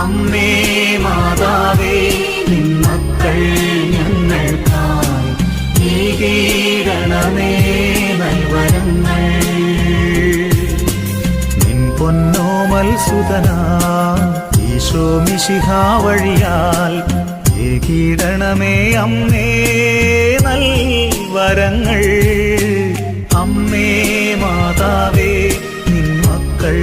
അമ്മേ മാതാവേ നിൻ മക്കൾ ഞങ്ങൾക്കായി ഏകീരണമേ നൽവരങ്ങൾ. നിൻ പൊന്നോമൽ സുതനാം ഈശോ മിശിഹാ വഴിയാൽ ഏകീരണമേ അമ്മേ നൽവരങ്ങൾ. അമ്മേ മാതാവേ നിൻ മക്കൾ